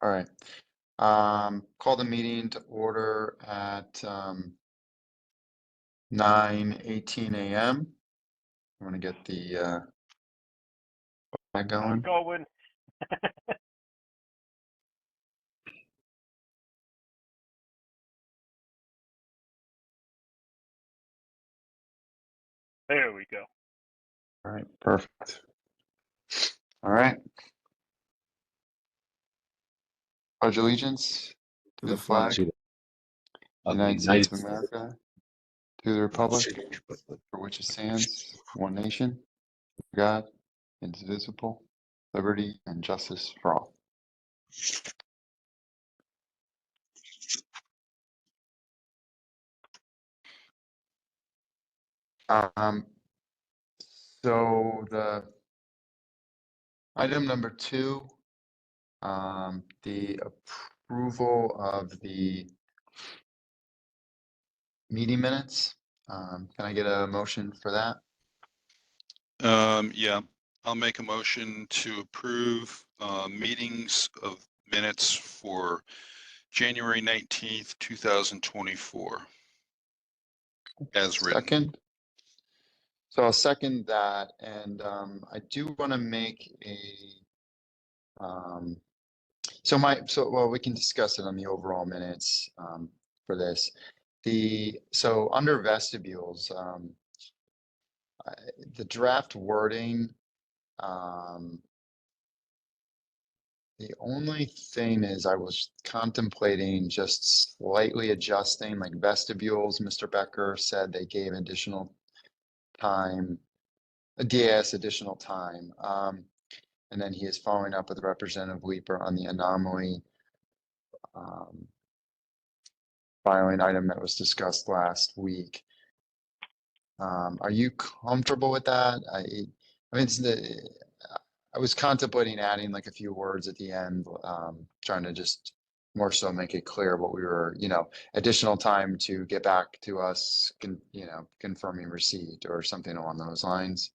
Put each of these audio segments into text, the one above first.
All right. Call the meeting to order at 9:18 a.m. I want to get the mic going. Going. There we go. All right, perfect. All right. Pledge allegiance to the flag of the United States of America, to the republic for which it stands, one nation, God, indivisible, liberty and justice for all. So the item number 2, the approval of the meeting minutes. Can I get a motion for that? Yeah, I'll make a motion to approve meetings of minutes for January 19th, 2024 as written. Second. So I'll second that, and I do want to make a well, we can discuss it on the overall minutes for this. So under vestibules, the draft wording, the only thing is I was contemplating just slightly adjusting, like vestibules. Mr. Becker said they gave additional time, DAS additional time. And then he is following up with Representative Leeper on the anomaly filing item that was discussed last week. Are you comfortable with that? I mean, I was contemplating adding like a few words at the end, trying to just more so make it clear what we were, additional time to get back to us, confirming receipt or something along those lines.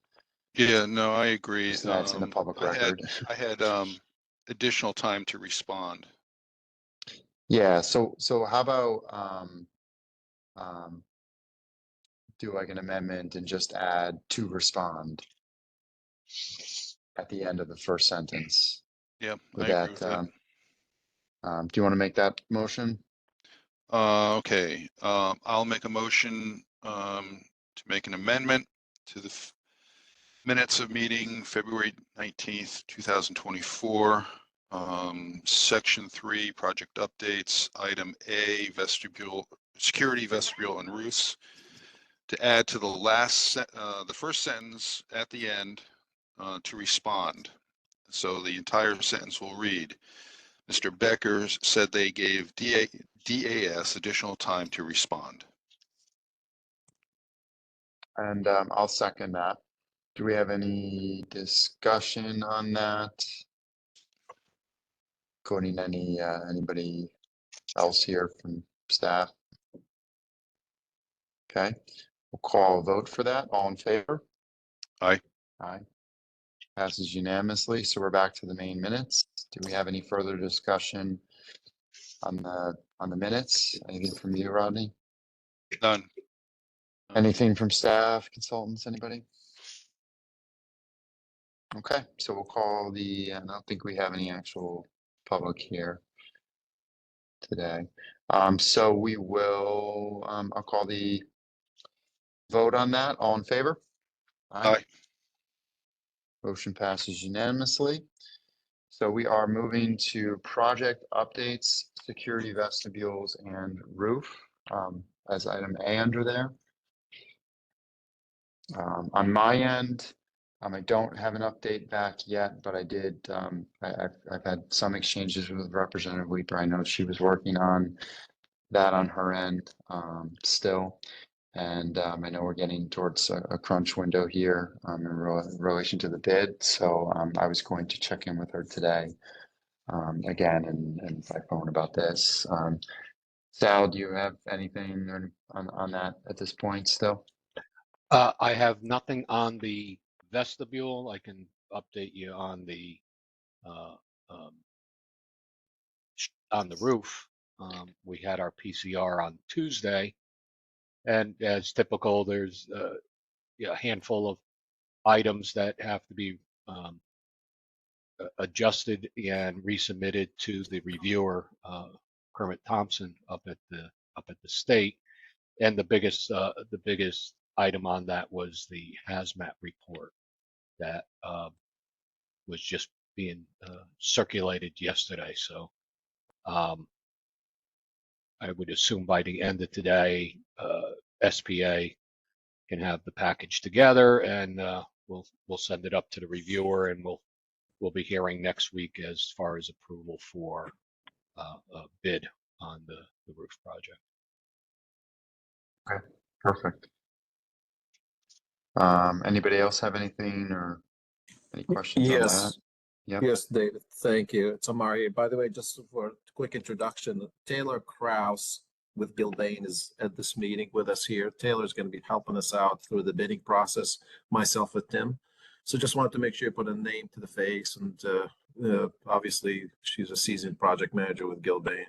Yeah, no, I agree. So that's in the public record. I had additional time to respond. Yeah. So how about do like an amendment and just add to respond at the end of the first sentence? Yeah, Would I agree with that. Do you want to make that motion? Okay, I'll make a motion to make an amendment to the minutes of meeting February 19th, 2024. Section 3, project updates, item A, vestibule, security, vestibule, and roofs, to add to the first sentence at the end, to respond. So the entire sentence will read, Mr. Becker said they gave DAS additional time to respond. And I'll second that. Do we have any discussion on that? Quoting anybody else here from staff? Okay, we'll call a vote for that. All in favor? Aye. Aye. Passes unanimously. So we're back to the main minutes. Do we have any further discussion on the minutes? Anything from you, Rodney? None. Anything from staff, consultants, anybody? Okay, so we'll call I don't think we have any actual public here today. So we will, I'll call the vote on that. All in favor? Aye. Motion passes unanimously. So we are moving to project updates, security vestibules and roof as item A under there. On my end, I don't have an update back yet, but I did. I've had some exchanges with Representative Leeper. I know she was working on that on her end still, and I know we're getting towards a crunch window here in relation to the bid. So I was going to check in with her today again and by phone about this. Sal, do you have anything on that at this point still? I have nothing on the vestibule. I can update you on the on the roof. We had our PCR on Tuesday, and as typical, there's a handful of items that have to be adjusted and resubmitted to the reviewer, Kermit Thompson, up at the state. And the biggest item on that was the hazmat report that was just being circulated yesterday. So I would assume by the end of today, SPA can have the package together, and we'll send it up to the reviewer, and we'll be hearing next week as far as approval for a bid on the roof project. Okay, perfect. Anybody else have anything or any questions on that? Yep. Yes, David, thank you. It's Amari. By the way, just for a quick introduction, Taylor Kraus with Gilbane is at this meeting with us here. Taylor's going to be helping us out through the bidding process, myself with Tim. So just wanted to make sure you put a name to the face, and obviously she's a seasoned project manager with Gilbane.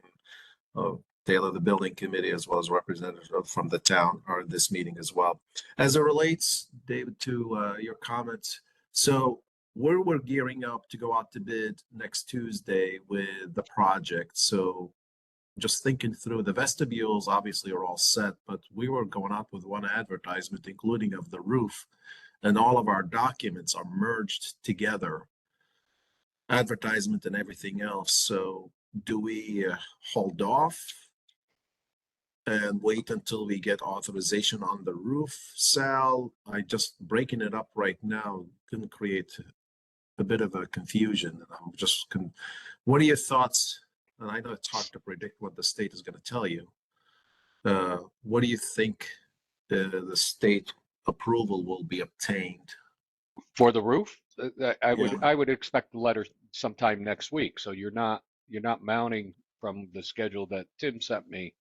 Taylor, the building committee, as well as representatives from the town are at this meeting as well. As it relates, David, to your comments, so we're gearing up to go out to bid next Tuesday with the project. So just thinking through, the vestibules obviously are all set, but we were going out with one advertisement, including of the roof, and all of our documents are merged together, advertisement and everything else. So do we hold off and wait until we get authorization on the roof, Sal? I just breaking it up right now can create a bit of a confusion. And I'm just, what are your thoughts? And I know it's hard to predict what the state is going to tell you. What do you think the state approval will be obtained For the roof, I Yeah. would expect the letter sometime next week. So you're not mounting from the schedule that Tim sent me.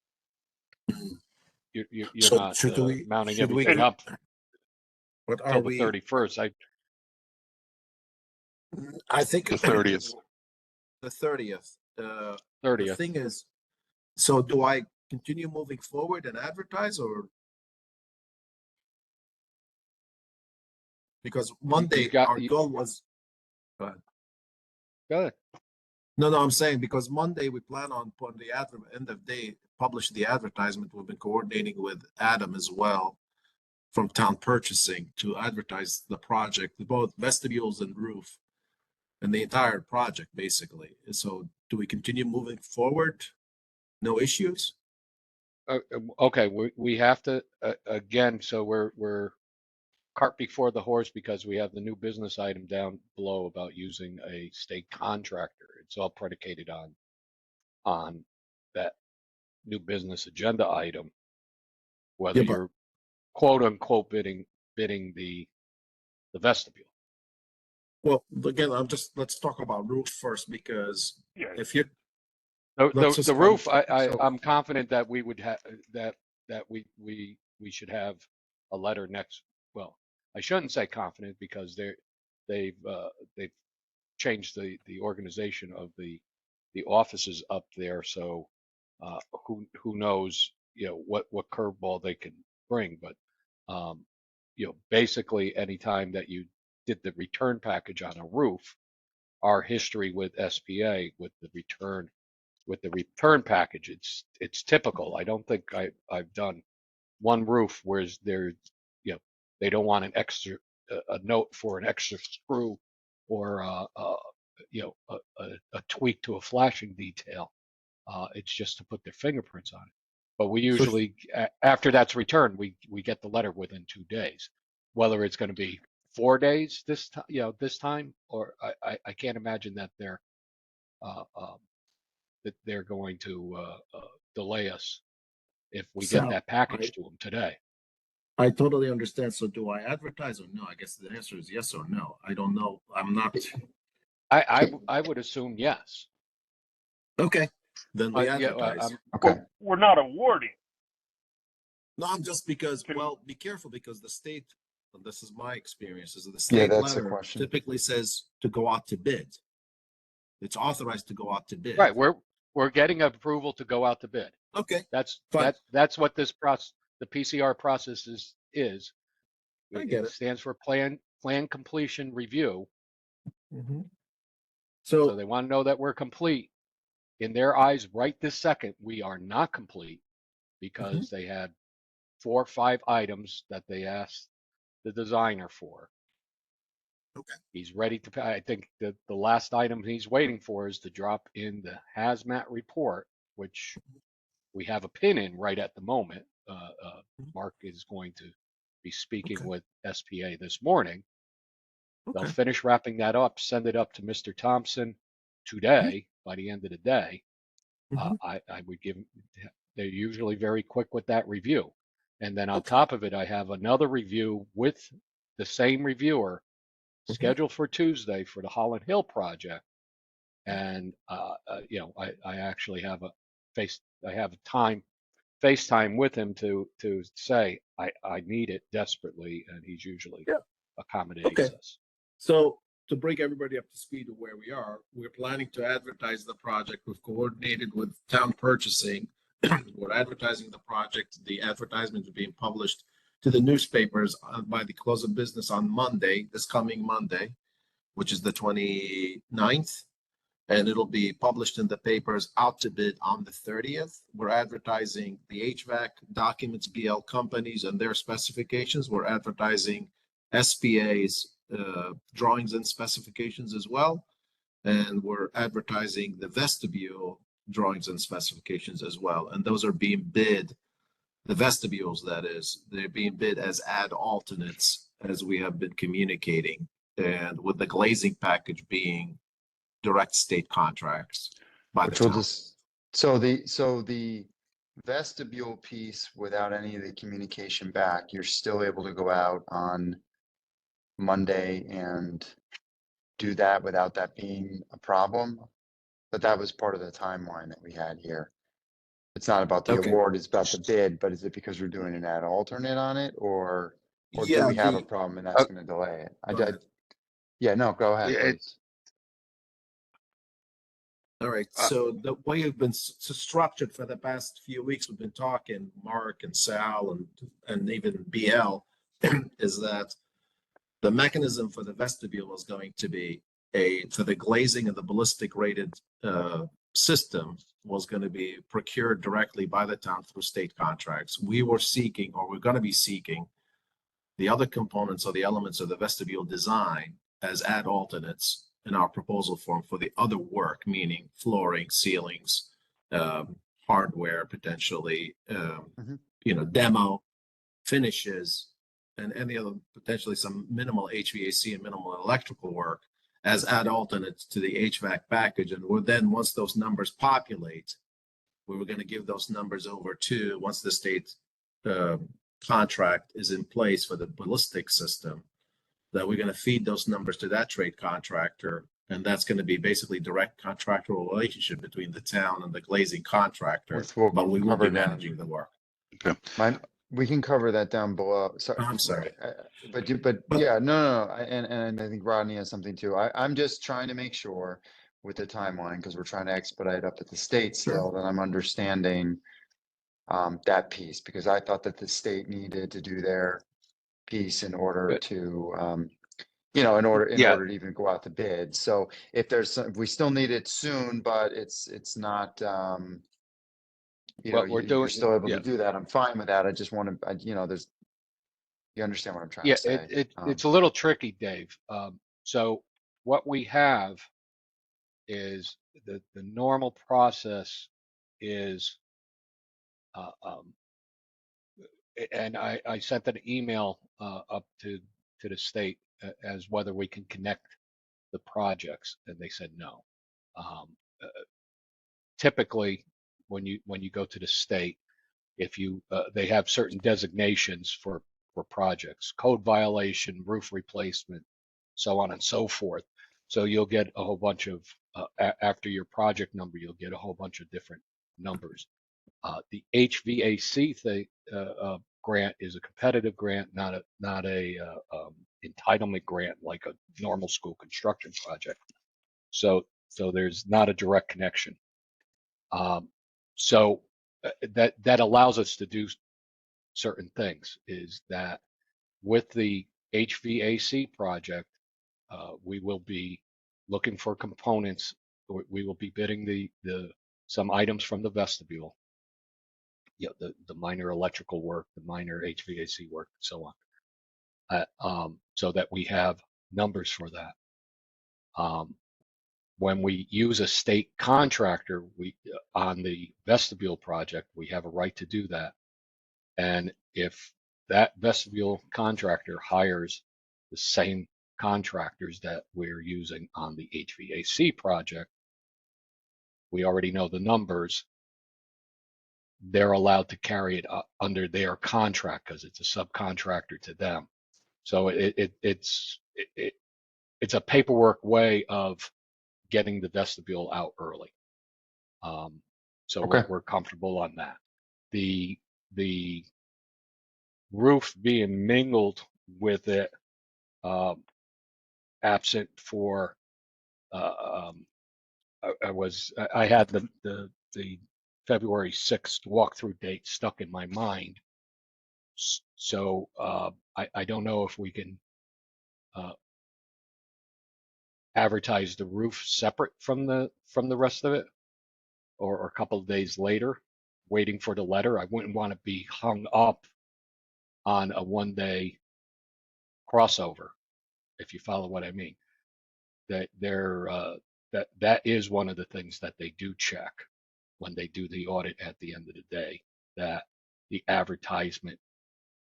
You're So not should we- mounting should we- everything up What are till the we? 31st. I think The 30th. The 30th. The 30th. thing is, so do I continue moving forward and advertise, or? Because Monday, our goal was, Go ahead. no, I'm saying because Monday we plan on putting the end of day, publish the advertisement. We've been coordinating with Adam as well from town purchasing to advertise the project, both vestibules and roof, and the entire project basically. So do we continue moving forward? No issues? Okay, we have to again. So we're cart before the horse because we have the new business item down below about using a state contractor. It's all predicated on that new business agenda item, whether Yeah, but- you're quote unquote bidding the vestibule. Well, again, let's talk about roof first, because if you, Let's just The go- roof, so- I'm confident that we would have that we should have a letter next. Well, I shouldn't say confident because they've changed the organization of the offices up there. So who knows, what curveball they can bring. But basically anytime that you did the return package on a roof, our history with SPA with the return package, it's typical. I don't think I've done one roof where they don't want an extra a note for an extra screw or a tweak to a flashing detail. It's just to put their fingerprints on it. But we usually, after that's returned, we get the letter within 2 days. Whether it's going to be 4 days this time, or I can't imagine that they're going to delay us if we get Sal, that package to them today. I totally understand. So do I advertise or no? I guess the answer is yes or no. I don't know. I'm not. I would assume yes. Okay, then we Yeah, advertise. Okay. We're not awarding. No, I'm just because, well, be careful because the state, and this is my experience, is that the Yeah, state that's the letter question. typically says to go out to bid. It's authorized to go out to bid. Right. we're getting approval to go out to bid. Okay, That's Fine. that's what this process, the PCR process is. I get it. stands for plan completion review. Mhm. So So, they want to know that we're complete. In their eyes, right this second, we are not complete because they had 4 or 5 items that they asked the designer for. Okay. He's ready to pay. I think the last item he's waiting for is to drop in the hazmat report, which we have a pin in right at the moment. Mark is going to be speaking Okay. with SPA this morning. They'll okay, finish wrapping that up, send it up to Mr. Thompson today, by the end of the day. Mhm. I would give, they're usually very quick with that review. And then on Okay. top of it, I have another review with the same reviewer scheduled for Tuesday for the Holland Hill project. And, I actually have I have a FaceTime with him to say, I need it desperately. And he's usually Yeah. accommodates Okay. us. So to bring everybody up to speed of where we are, we're planning to advertise the project. We've coordinated with town purchasing. We're advertising the project. The advertisement is being published to the newspapers by the close of business on Monday, this coming Monday, which is the 29th. And it'll be published in the papers out to bid on the 30th. We're advertising the HVAC documents, BL companies and their specifications. We're advertising SPA's drawings and specifications as well. And we're advertising the vestibule drawings and specifications as well. And those are being bid, the vestibules, that is, they're being bid as ad alternates, as we have been communicating. And with the glazing package being direct state contracts by the Which will town. just, so the vestibule piece without any of the communication back, you're still able to go out on Monday and do that without that being a problem? But that was part of the timeline that we had here. It's not about the Okay. award, it's about the bid, but is it because we're doing an ad alternate on it, or do Yeah, we have a the, problem and that's gonna delay it? I Go did, ahead. yeah, no, go ahead, Yeah, please. all right, so the way you've been structured for the past few weeks, we've been talking, Mark and Sal and even BL, is that the mechanism for the vestibule is going to be for the glazing of the ballistic rated system was going to be procured directly by the town through state contracts. We were seeking, or we're going to be seeking, the other components or the elements of the vestibule design as ad alternates in our proposal form for the other work, meaning flooring, ceilings, hardware, potentially, demo, finishes, and any other potentially some minimal HVAC and minimal electrical work as ad alternates to the HVAC package. And we're then, once those numbers populate, we were going to give those numbers over to, once the state contract is in place for the ballistic system, that we're going to feed those numbers to that trade contractor. And that's going to be basically direct contractual relationship between the town and the glazing contractor, Which we'll but we will cover be down. managing the work. We can cover that down below. So, I'm sorry. but But- yeah, no, and I think Rodney has something too. I'm just trying to make sure with the timeline, because we're trying to expedite up at the state still, that I'm understanding that piece, because I thought that the state needed to do their piece in order But- to, in Yeah. order to even go out to bid. So if we still need it soon, but it's not, What we're you're doing, still able yeah, to do that. I'm fine with that. I just want to, you understand what I'm trying to say. it's a little tricky, Dave. So what we have is the normal process is, and I sent an email up to the state as whether we can connect the projects, and they said no. Um, uh, Typically, when you go to the state, if you they have certain designations for projects, code violation, roof replacement, so on and so forth. So you'll get a whole bunch of after your project number, you'll get a whole bunch of different numbers. The HVAC grant is a competitive grant, not a entitlement grant like a normal school construction project. So there's not a direct connection. So that allows us to do certain things. Is that with the HVAC project, we will be looking for components. We will be bidding some items from the vestibule. The minor electrical work, the minor HVAC work, and so on. So that we have numbers for that. When we use a state contractor, on the vestibule project, we have a right to do that. And if that vestibule contractor hires the same contractors that we're using on the HVAC project, we already know the numbers. They're allowed to carry it under their contract because it's a subcontractor to them. So it's a paperwork way of getting the vestibule out early. So Okay. we're comfortable on that. The roof being mingled with it, absent for, I had the February 6th walkthrough date stuck in my mind. So I don't know if we can advertise the roof separate from the rest of it, or a couple of days later, waiting for the letter. I wouldn't want to be hung up on a one-day crossover, if you follow what I mean. That that is one of the things that they do check when they do the audit at the end of the day, that the advertisement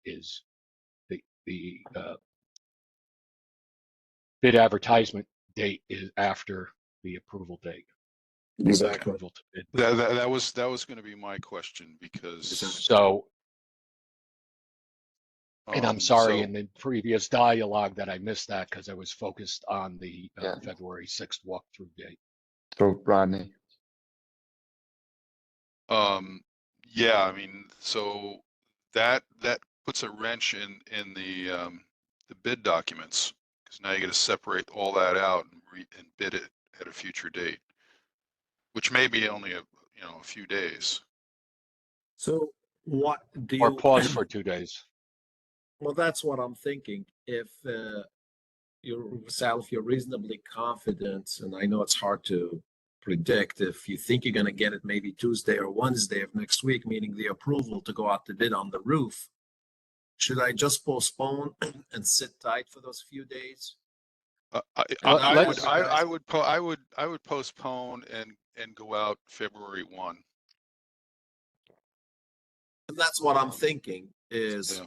is the bid advertisement date is after the approval date. Exactly. Approval to bid. That was going to be my question, because So, and I'm sorry, so- in the previous dialogue that I missed that because I was focused on the Yeah. February 6th walkthrough date. So Rodney, yeah, I mean, so that puts a wrench in the bid documents, because now you got to separate all that out and bid it at a future date, which may be only a few days. So what do Or you? pause for 2 days. Well, that's what I'm thinking. If Sal, if you're reasonably confident, and I know it's hard to predict, if you think you're going to get it maybe Tuesday or Wednesday of next week, meaning the approval to go out to bid on the roof, should I just postpone and sit tight for those few days? I would postpone and go out February 1. And that's what I'm thinking is Yeah.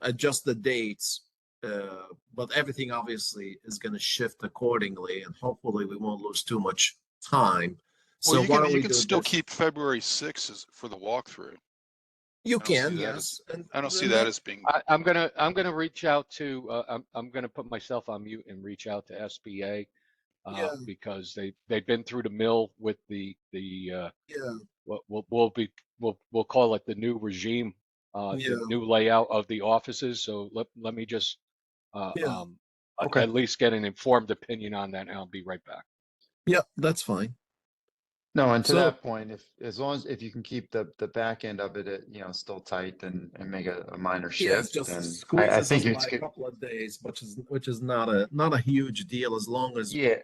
adjust the dates. But everything obviously is going to shift accordingly, and hopefully we won't lose too much time. So Well, why don't you we can do still this? keep February 6th for the walkthrough. You I don't see can, that yes. I don't see that as being. I'm gonna reach out to. I'm gonna put myself on mute and reach out to SBA Yeah. because they've been through the mill with the Yeah. what we'll call it the new regime, Yeah. the new layout of the offices. So let me just Yeah. Okay. at least get an informed opinion on that, and I'll be right back. Yeah, that's fine. no, and to So- that point, as long as if you can keep the back end of it, still tight and make a minor Yeah, it's shift, just then squeezes I us think by it's a good. couple of days, which is not a huge deal as long as Yeah.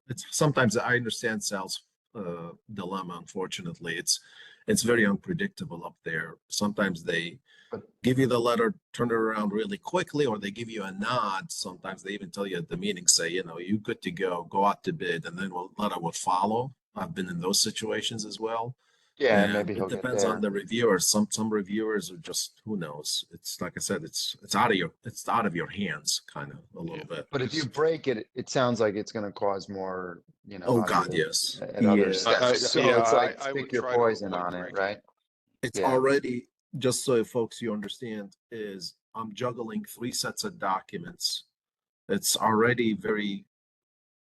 it's sometimes I understand Sal's dilemma. Unfortunately, it's very unpredictable up there. Sometimes they But- give you the letter, turn it around really quickly, or they give you a nod. Sometimes they even tell you at the meeting, say, you good to go out to bid, and then letter will follow. I've been in those situations as well. Yeah, And maybe he'll it get depends on there. the reviewer. Some reviewers are just, who knows? It's like I said, it's out of your hands, kind of a little bit. But if you break it, it sounds like it's going to cause more, Oh on God, the- yes. at other Yeah. steps. So Yeah, it's like I would stick your try to poison avoid on it, breaking. right? It's Yeah. already, just so folks you understand, is I'm juggling 3 sets of documents. It's already very,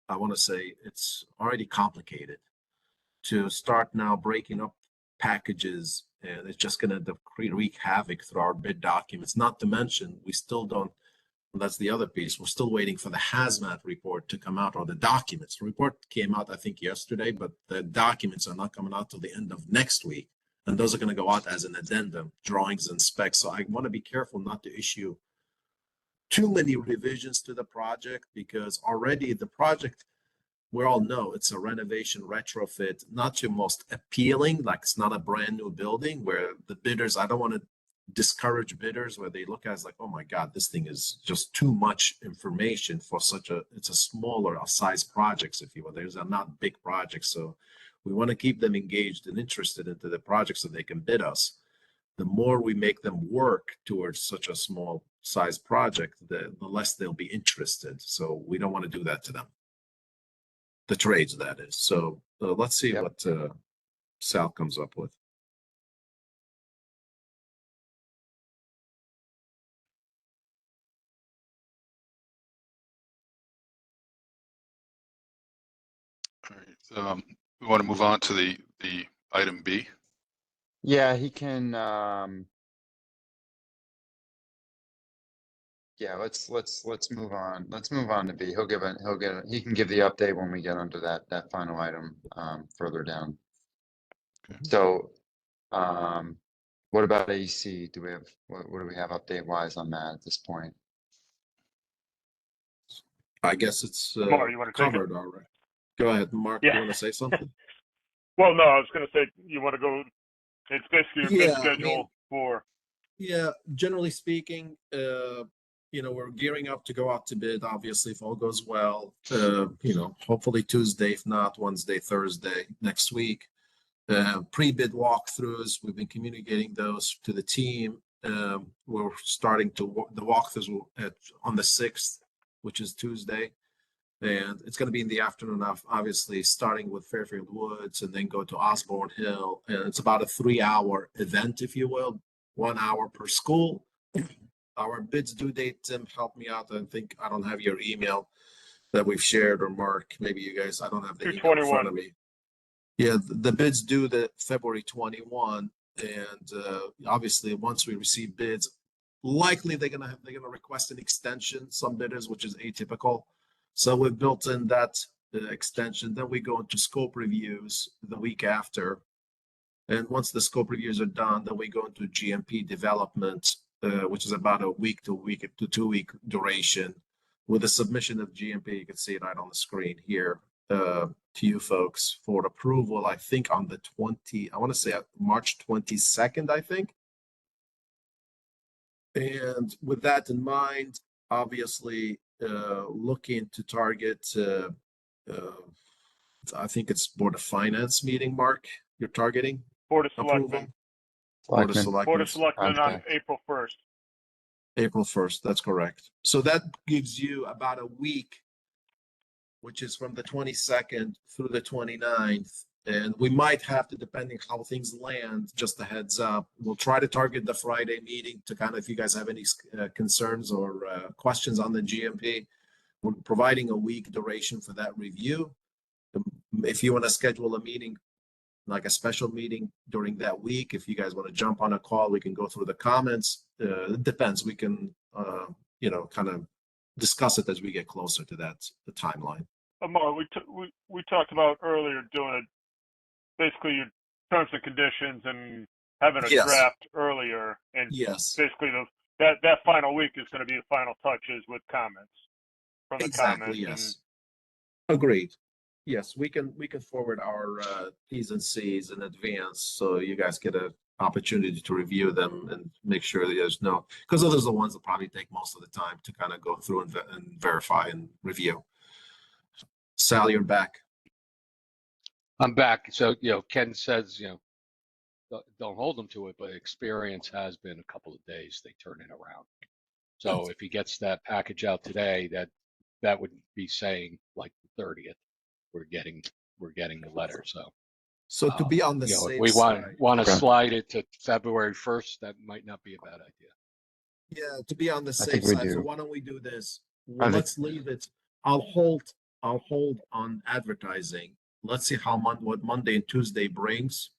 I want to say, it's already complicated to start now breaking up packages, and it's just going to wreak havoc through our bid documents. Not to mention, we still don't And that's the other piece. We're still waiting for the hazmat report to come out, or the documents. The report came out, I think, yesterday, but the documents are not coming out till the end of next week. And those are going to go out as an addendum, drawings and specs. So I want to be careful not to issue too many revisions to the project, because already the project, we all know it's a renovation retrofit, not your most appealing, like it's not a brand new building where the bidders, I don't want to discourage bidders where they look at it as like, oh my God, this thing is just too much information for it's a smaller size projects, if you will. There's not big projects. So we want to keep them engaged and interested into the project so they can bid us. The more we make them work towards such a small size project, the less they'll be interested. So we don't want to do that to them. The trades, that is. So let's see what Sal comes up with. All right. We want to move on to the item B. Yeah, he can, yeah, let's move on. Let's move on to B. He can give the update when we get onto that final item, further down. Okay. So, what about AC? What do we have update wise on that at this point? I guess it's Mark, you want to take it? covered already. Go ahead, Mark. Yeah. You want to say something? Well, no, I was going to say, you want to go, it's basically your bid Yeah, I schedule mean, for, Yeah, generally speaking, we're gearing up to go out to bid, obviously, if all goes well. Hopefully Tuesday, if not Wednesday, Thursday next week. Pre-bid walkthroughs, we've been communicating those to the team. We're starting to the walkthroughs on the 6th, which is Tuesday. And it's going to be in the afternoon, obviously, starting with Fairfield Woods and then go to Osborne Hill. And it's about a 3-hour event, if you will, 1 hour per school. Our bids due date, Tim, help me out. I think I don't have your email that we've shared, or Mark, maybe you guys, I don't have the email in front of me. Yeah, the bids due the February 21. And obviously, once we receive bids, likely they're gonna request an extension, some bidders, which is atypical. So we've built in that extension. Then we go into scope reviews the week after. And once the scope reviews are done, then we go into GMP development, which is about a week to 2 week duration. With the submission of GMP, you can see it right on the screen here, to you folks for approval, I think on the I want to say March 22nd, I think. And with that in mind, obviously, looking to target, I think it's Board of Finance meeting, Mark, you're targeting Board of approval? Selectmen. Board of Board of Selectmen, Selectmen on Okay. April 1st. April 1st, that's correct. So that gives you about a week, which is from the 22nd through the 29th. And we might have to, depending how things land, just a heads up, we'll try to target the Friday meeting to kind of, if you guys have any concerns or questions on the GMP, we're providing a week duration for that review. If you want to schedule a meeting, like a special meeting during that week, if you guys want to jump on a call, we can go through the comments. It depends. We can, kind of discuss it as we get closer to that the timeline. Amar, we talked about earlier doing basically your terms and conditions and having a Yes. draft earlier, and Yes, basically that final week is going to be the final touches with comments from the exactly. comments. Yes, agreed. Yes, we can forward our T's and C's in advance, so you guys get an opportunity to review them and make sure that there's no, because those are the ones that probably take most of the time to kind of go through and verify and review. Sal, you're back. I'm back. So, Ken says, don't hold them to it, but experience has been a couple of days. They turn it around. So if he gets that package out today, that would be saying like the 30th, we're getting the letter. So To be on the if safe we side, want to Okay. slide it to February 1st, that might not be a bad idea. yeah, to be on the safe think we side, so do. why don't we do this? I think- Let's leave it. I'll hold on advertising. Let's see what Monday and Tuesday brings,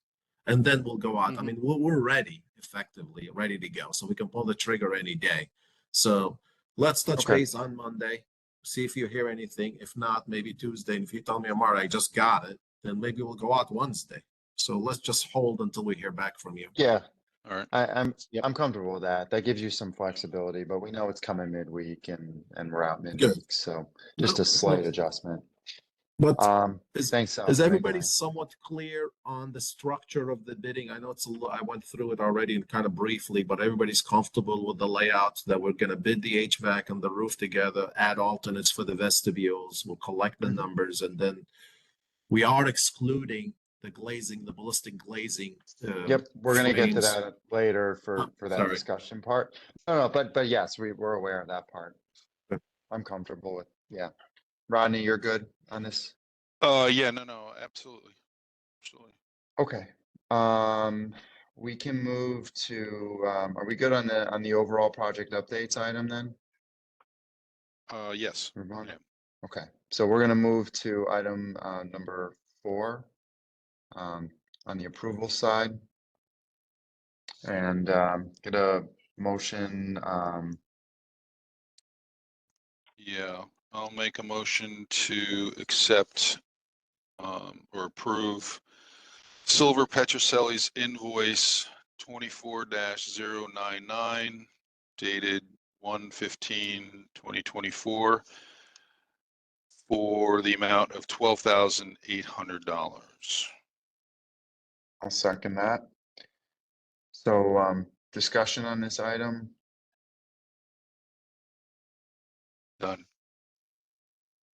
and then we'll go out. I Mhm. mean, we're ready, effectively ready to go, so we can pull the trigger any day. So Let's touch Okay. base on Monday, see if you hear anything. If not, maybe Tuesday. And if you tell me tomorrow I just got it, then maybe we'll go out Wednesday. So let's just hold until we hear back from you. Yeah, All right. Yep. I'm comfortable with that. That gives you some flexibility, but we know it's coming midweek and we're out midweek, so just a slight adjustment. But Thanks, Sal, is for making everybody that. somewhat clear on the structure of the bidding? I know it's I went through it already and kind of briefly, but everybody's comfortable with the layout that we're gonna bid the HVAC and the roof together, add alternates for the vestibules, we'll collect the Mhm. numbers, and then we are excluding the glazing, the ballistic glazing. Yep, we're gonna get to frames. that later for that Sorry. discussion part. No, but yes, we're aware of that part. Okay. I'm comfortable with, yeah. Rodney, you're good on this? Yeah, no, absolutely. Absolutely. Okay. We can move to, are we good on the overall project updates item then? Yes. Move on? Yeah. Okay, so we're gonna move to item number 4 on the approval side. And get a motion, Yeah, I'll make a motion to accept or approve Silver Petrocelli's invoice 24-099 dated 1/15/2024 for the amount of $12,800. I'll second that. So discussion on this item, Done.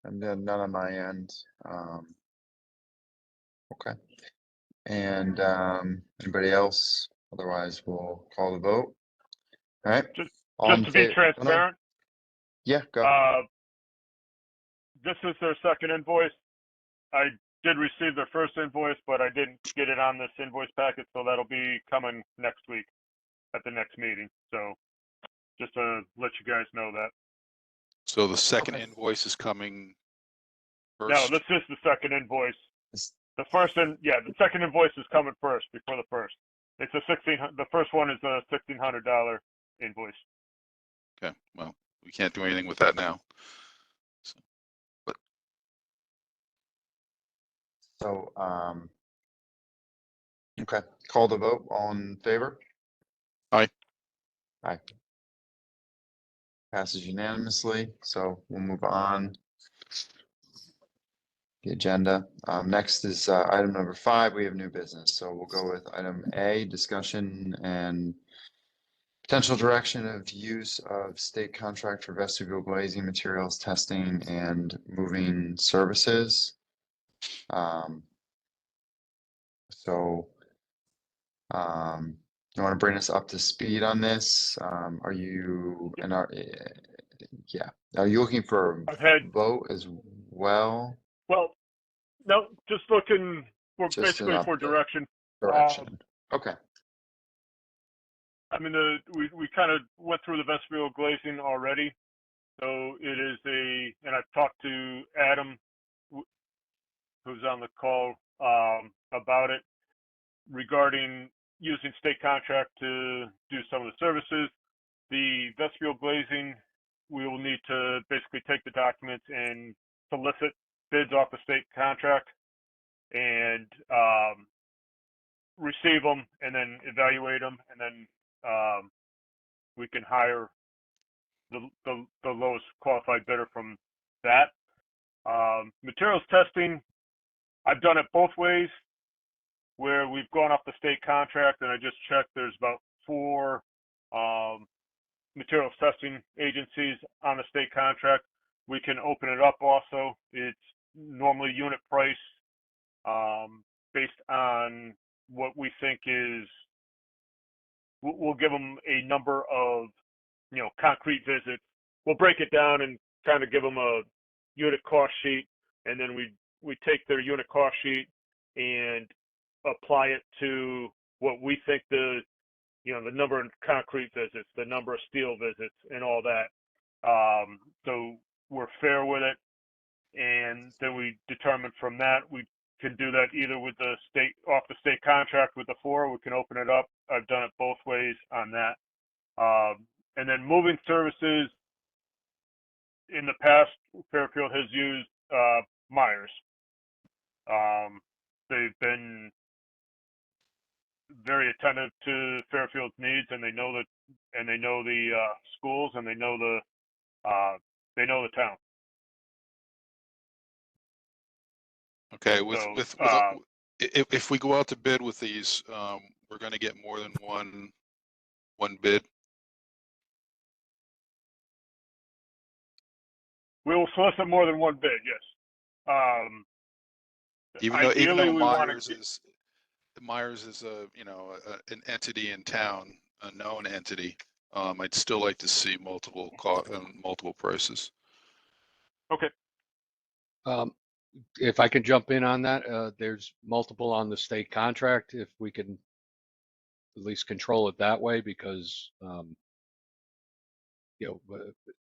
and then none on my end. Okay. And anybody else? Otherwise, we'll call the vote. All right. Just All just in to be favor? Oh, no. transparent, Yeah, go. this is their second invoice. I did receive their first invoice, but I didn't get it on this invoice packet, so that'll be coming next week at the next meeting. So just to let you guys know that. So the second Okay. invoice is coming No, first. this is the second invoice. This- The second invoice is coming first before the first. It's the first one is a $1,600 invoice. Okay, well, we can't do anything with that now. So, okay, call the vote. All in favor? Aye. Aye. Passes unanimously, so we'll move on. The agenda. Next is item number 5. We have new business, so we'll go with item A, discussion and potential direction of use of state contract for vestibule glazing materials testing and moving services. So, you want to bring us up to speed on this? Are you yeah? Are you looking for I've a had, vote as well? well, no, just looking for Just an basically for update. direction. Direction. Okay. I mean, we kind of went through the vestibule glazing already. So it is and I've talked to Adam, who's on the call, about it regarding using state contract to do some of the services. The vestibule glazing, we will need to basically take the documents and solicit bids off the state contract and receive them and then evaluate them, and then we can hire the lowest qualified bidder from that. Materials testing, I've done it both ways, where we've gone off the state contract, and I just checked. There's about 4 materials testing agencies on the state contract. We can open it up also. It's normally unit price based on what we think is. We'll give them a number of, concrete visits. We'll break it down and kind of give them a unit cost sheet, and then we take their unit cost sheet and apply it to what we think the number of concrete visits, the number of steel visits, and all that. So we're fair with it, and then we determine from that. We can do that either with the state, off the state contract with the 4. We can open it up. I've done it both ways on that. And then moving services, in the past, Fairfield has used Myers. They've been very attentive to Fairfield's needs, and they know that, and they know the schools, and they know the town. Okay, So, if we go out to bid with these, we're gonna get more than one bid. We will solicit more than one bid, yes. Even though Ideally, we want Myers is an entity in town, a known entity, I'd still like to see multiple prices. Okay. If I can jump in on that, there's multiple on the state contract. If we can at least control it that way, because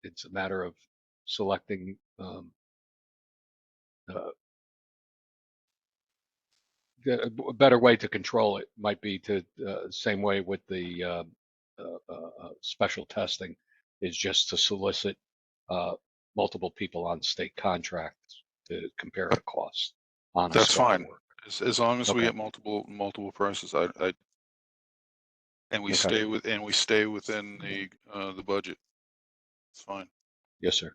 it's a matter of selecting a better way to control it might be to same way with the special testing, is just to solicit multiple people on state contracts to compare the cost on the That's scope of fine. work. As long as we Okay. get multiple prices, and we Okay. stay within the budget. It's fine. Yes, sir.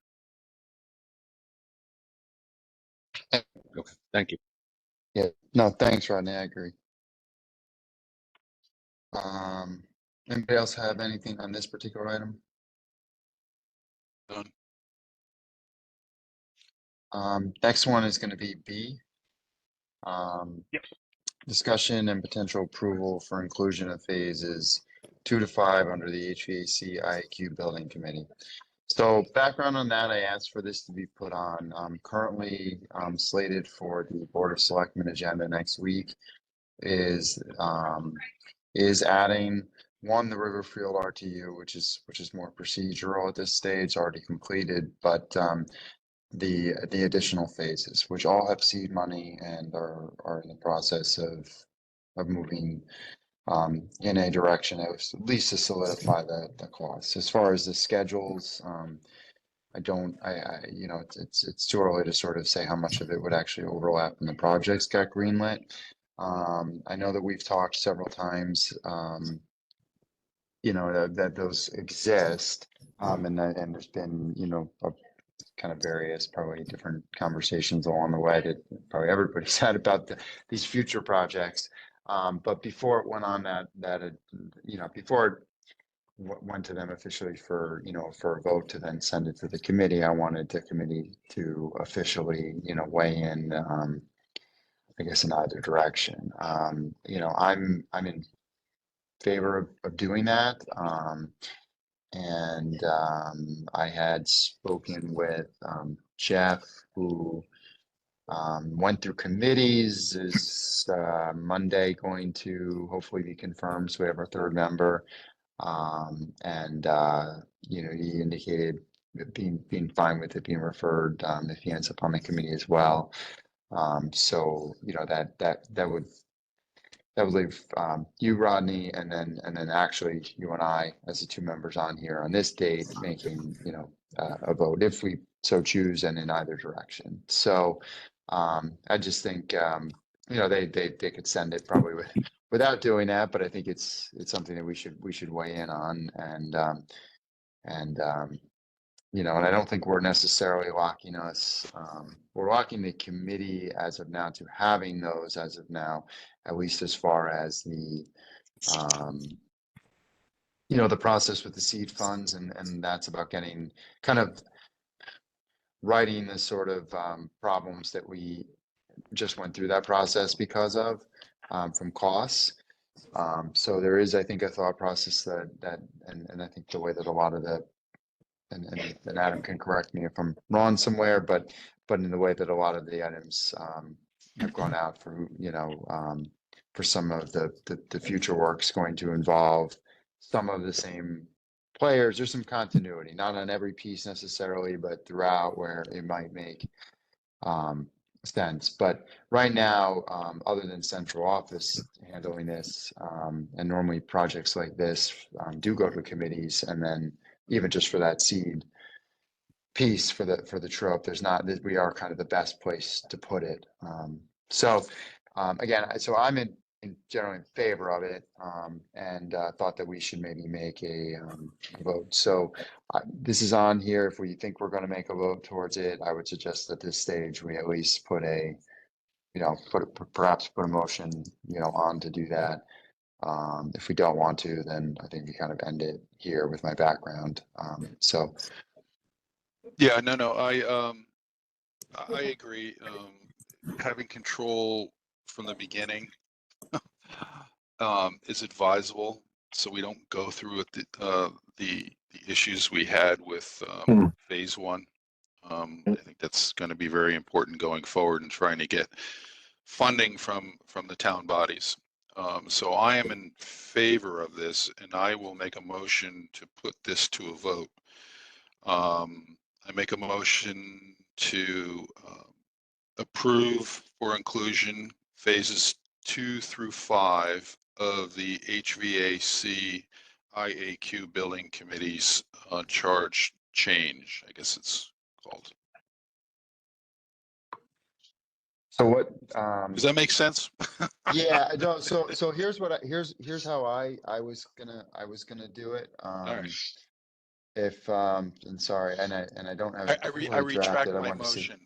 Okay, thank you. Yeah, no, thanks, Rodney. I agree. Anybody else have anything on this particular item? Done. Next one is going to be B. Yep. Discussion and potential approval for inclusion of phases 2 to 5 under the HVAC IAQ Building Committee. So background on that, I asked for this to be put on, currently slated for the Board of Selectmen agenda next week, is adding one, the Riverfield RTU, which is more procedural at this stage, already completed, but the additional phases, which all have seed money and are in the process of moving in a direction at least to solidify the costs. As far as the schedules, it's too early to sort of say how much of it would actually overlap in the projects got greenlit. I know that we've talked several times, that those exist, and there's been, a kind of various, probably different conversations along the way that probably everybody's had about these future projects. But before it went on before it went to them officially for a vote to then send it to the committee, I wanted the committee to officially, weigh in, I guess, in either direction. I'm in favor of doing that. And I had spoken with Jeff, who went through committees, is Monday going to hopefully be confirmed, so we have our third member. He indicated being fine with it being referred if he ends up on the committee as well. So that would leave you, Rodney, and then actually you and I, as the two members on here on this date, making a vote if we so choose, and in either direction. So I just think they could send it probably without doing that, but I think it's something that we should weigh in on, and I don't think we're necessarily locking we're locking the committee as of now to having those as of now, at least as far as the process with the seed funds, and that's about getting kind of righting the sort of problems that we just went through that process because of from costs. So there is, I think, a thought process that and I think the way that a lot of and Adam can correct me if I'm wrong somewhere, but in the way that a lot of the items have gone out for some of the future work's going to involve some of the same players. There's some continuity, not on every piece necessarily, but throughout where it might make sense. But right now, other than central office handling this, and normally projects like this do go to committees, and then even just for that seed piece for the trope. There's not, we are kind of the best place to put it. So again, so I'm in generally in favor of it, and thought that we should maybe make a vote. So this is on here. If we think we're going to make a vote towards it, I would suggest at this stage we at least put a, perhaps put a motion, on to do that. If we don't want to, then I think we kind of end it here with my background. So Yeah, no, I agree. Having control from the beginning is advisable, so we don't go through with the issues we had with phase one. I think that's going to be very important going forward and trying to get funding from the town bodies. So I am in favor of this, and I will make a motion to put this to a vote. I make a motion to approve for inclusion phases 2 through 5 of the HVAC IAQ Building Committee's charge change, I guess it's called. so what? Does that make sense? Yeah, no. So here's what here's how I was gonna do it. All right. If and sorry, and I don't have it I fully retract drafted. I my want to see. motion.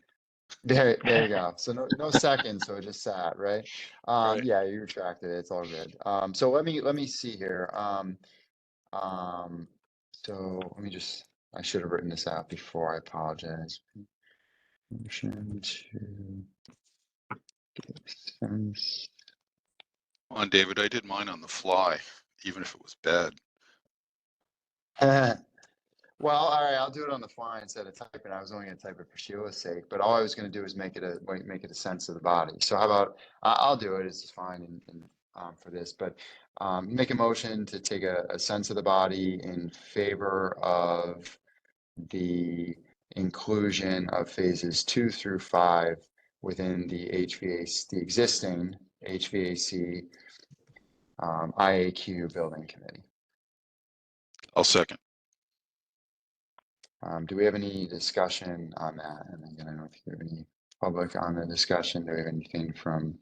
There you go. So no second, so it just sat, right? Right. Yeah, you retracted it. It's all good. So let me see here. So let me just. I should have written this out before. I apologize. Motion to give sense. Come on, David, I did mine on the fly, even if it was bad. Well, all right, I'll do it on the fly instead of typing. I was only going to type it for Sheila's sake, but all I was going to do is make it a sense of the body. So how about I'll do it. It's fine for this, but make a motion to take a sense of the body in favor of the inclusion of phases 2 through 5 within the existing HVAC IAQ building committee. I'll second. Do we have any discussion on that? And again, I don't think we have any public on the discussion. Do we have anything from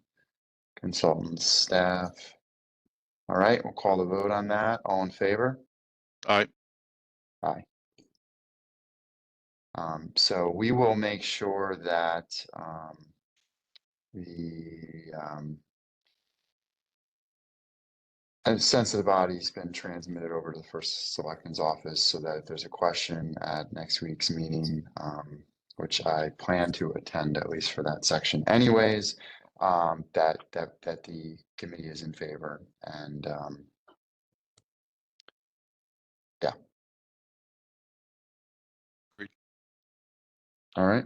consultants, staff? All right, we'll call the vote on that. All in favor? All right. Aye. So we will make sure that a sense of the body's been transmitted over to the first selectman's office so that if there's a question at next week's meeting, which I plan to attend at least for that section anyways, that the committee is in favor and yeah. Agreed. All right.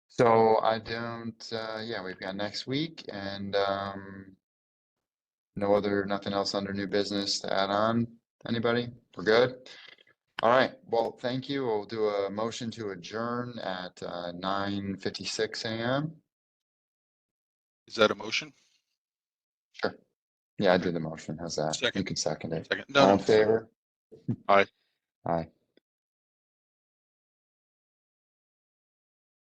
So I don't, yeah, we've got next week and nothing else under new business to add on. Anybody? We're good? All right. Well, thank you. We'll do a motion to adjourn at 9:56 a.m. Is that a motion? Sure. Yeah, I did the motion. How's that? You Second. can second it. Second. All No. in favor? Aye. Aye.